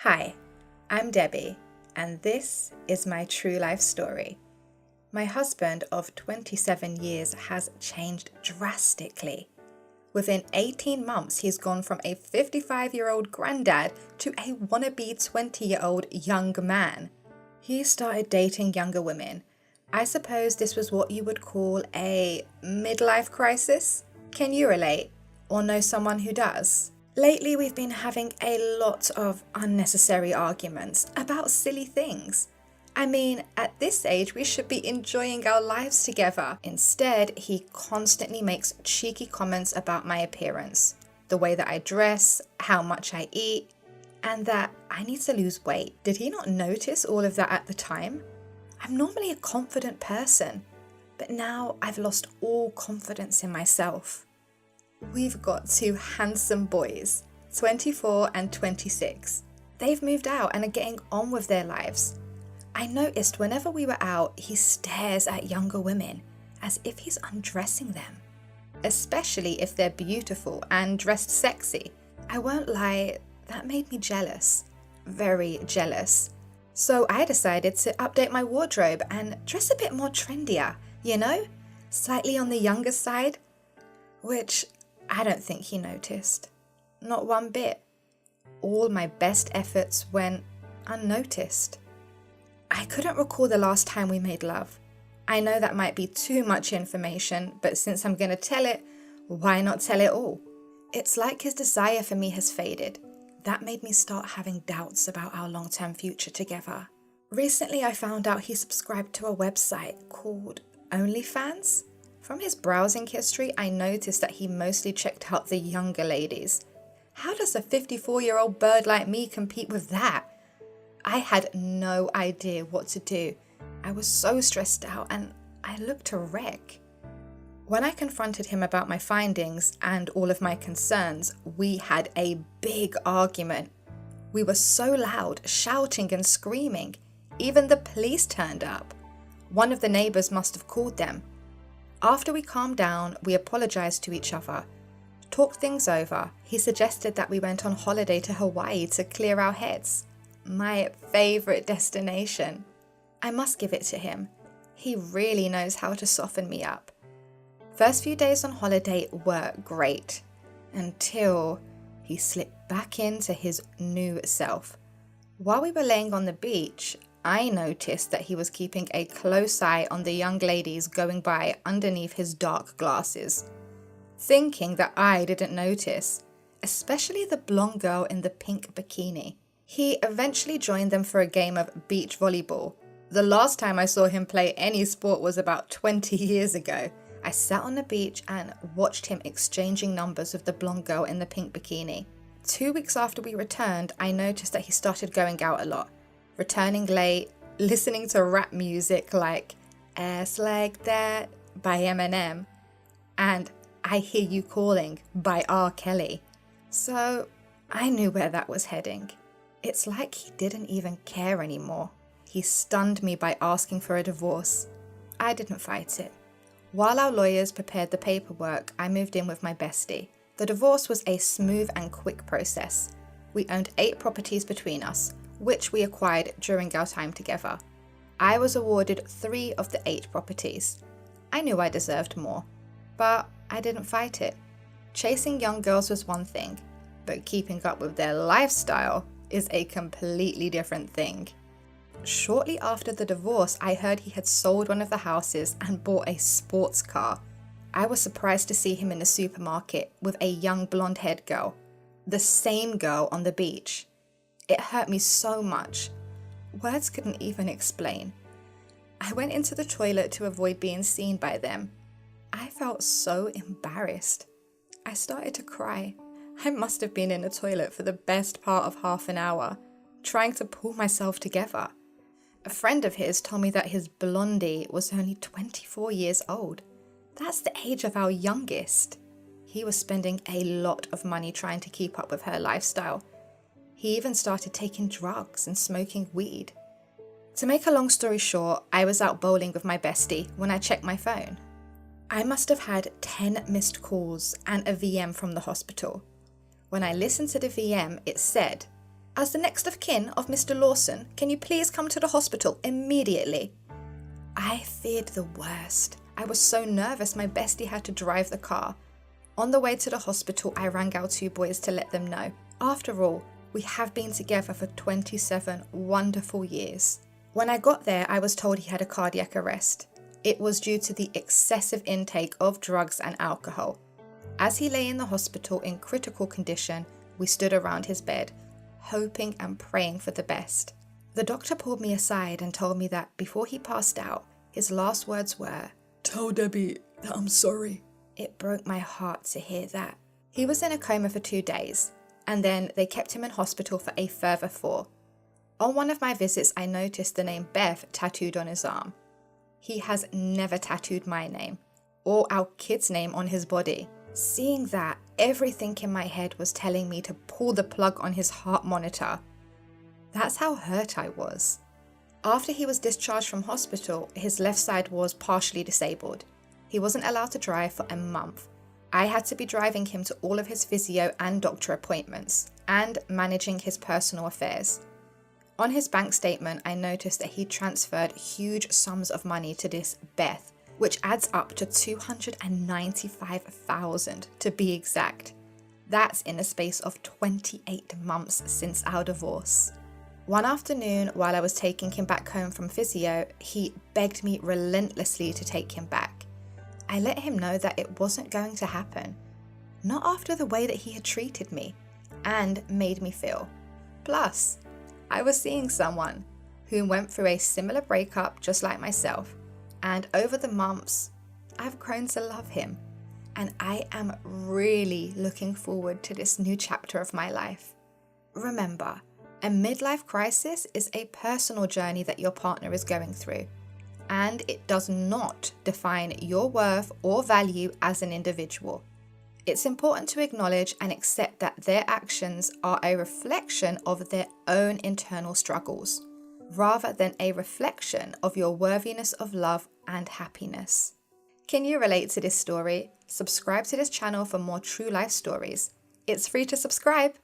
Hi, I'm Debbie, and this is my true life story. My husband of 27 years has changed drastically. Within 18 months, he's gone from a 55-year-old granddad to a wannabe 20-year-old young man. He started dating younger women. I suppose this was what you would call a midlife crisis. Can you relate or know someone who does? Lately, we've been having a lot of unnecessary arguments about silly things. I mean, at this age, we should be enjoying our lives together. Instead, he constantly makes cheeky comments about my appearance, the way that I dress, how much I eat, and that I need to lose weight. Did he not notice all of that at the time? I'm normally a confident person, but now I've lost all confidence in myself. We've got two handsome boys, 24 and 26. They've moved out and are getting on with their lives. I noticed whenever we were out, he stares at younger women as if he's undressing them, especially if they're beautiful and dressed sexy. I won't lie, that made me jealous, very jealous. So I decided to update my wardrobe and dress a bit more trendier, slightly on the younger side, which I don't think he noticed. Not one bit. All my best efforts went unnoticed. I couldn't recall the last time we made love. I know that might be too much information, but since I'm going to tell it, why not tell it all? It's like his desire for me has faded. That made me start having doubts about our long-term future together. Recently, I found out he subscribed to a website called OnlyFans. From his browsing history, I noticed that he mostly checked out the younger ladies. How does a 54-year-old bird like me compete with that? I had no idea what to do. I was so stressed out and I looked a wreck. When I confronted him about my findings and all of my concerns, we had a big argument. We were so loud, shouting and screaming. Even the police turned up. One of the neighbors must have called them. After we calmed down, we apologized to each other, talked things over. He suggested that we went on holiday to Hawaii to clear our heads. My favorite destination. I must give it to him. He really knows how to soften me up. First few days on holiday were great, until he slipped back into his new self. While we were laying on the beach, I noticed that he was keeping a close eye on the young ladies going by underneath his dark glasses, thinking that I didn't notice, especially the blonde girl in the pink bikini. He eventually joined them for a game of beach volleyball. The last time I saw him play any sport was about 20 years ago. I sat on the beach and watched him exchanging numbers with the blonde girl in the pink bikini. 2 weeks after we returned, I noticed that he started going out a lot, returning late, listening to rap music like Ass Like That by Eminem and I Hear You Calling by R. Kelly. So I knew where that was heading. It's like he didn't even care anymore. He stunned me by asking for a divorce. I didn't fight it. While our lawyers prepared the paperwork, I moved in with my bestie. The divorce was a smooth and quick process. We owned 8 properties between us, which we acquired during our time together. I was awarded 3 of the 8 properties. I knew I deserved more, but I didn't fight it. Chasing young girls was one thing, but keeping up with their lifestyle is a completely different thing. Shortly after the divorce, I heard he had sold one of the houses and bought a sports car. I was surprised to see him in the supermarket with a young blonde-haired girl, the same girl on the beach. It hurt me so much. Words couldn't even explain. I went into the toilet to avoid being seen by them. I felt so embarrassed. I started to cry. I must have been in the toilet for the best part of half an hour, trying to pull myself together. A friend of his told me that his blondie was only 24 years old. That's the age of our youngest. He was spending a lot of money trying to keep up with her lifestyle. He even started taking drugs and smoking weed. To make a long story short, I was out bowling with my bestie when I checked my phone. I must have had 10 missed calls and a VM from the hospital. When I listened to the VM, it said, As the next of kin of Mr. Lawson, can you please come to the hospital immediately? I feared the worst. I was so nervous my bestie had to drive the car. On the way to the hospital, I rang our 2 boys to let them know. After all, we have been together for 27 wonderful years. When I got there, I was told he had a cardiac arrest. It was due to the excessive intake of drugs and alcohol. As he lay in the hospital in critical condition, we stood around his bed, hoping and praying for the best. The doctor pulled me aside and told me that before he passed out, his last words were, "Tell Debbie that I'm sorry." It broke my heart to hear that. He was in a coma for 2 days, and then they kept him in hospital for a further 4. On one of my visits, I noticed the name Bev tattooed on his arm. He has never tattooed my name, or our kid's name on his body. Seeing that, everything in my head was telling me to pull the plug on his heart monitor. That's how hurt I was. After he was discharged from hospital, his left side was partially disabled. He wasn't allowed to drive for a month. I had to be driving him to all of his physio and doctor appointments, and managing his personal affairs. On his bank statement, I noticed that he transferred huge sums of money to this Beth, which adds up to $295,000 to be exact. That's in a space of 28 months since our divorce. One afternoon, while I was taking him back home from physio, he begged me relentlessly to take him back. I let him know that it wasn't going to happen. Not after the way that he had treated me and made me feel. Plus, I was seeing someone who went through a similar breakup just like myself, and over the months, I've grown to love him, and I am really looking forward to this new chapter of my life. Remember, a midlife crisis is a personal journey that your partner is going through, and it does not define your worth or value as an individual. It's important to acknowledge and accept that their actions are a reflection of their own internal struggles, rather than a reflection of your worthiness of love and happiness. Can you relate to this story? Subscribe to this channel for more true life stories. It's free to subscribe.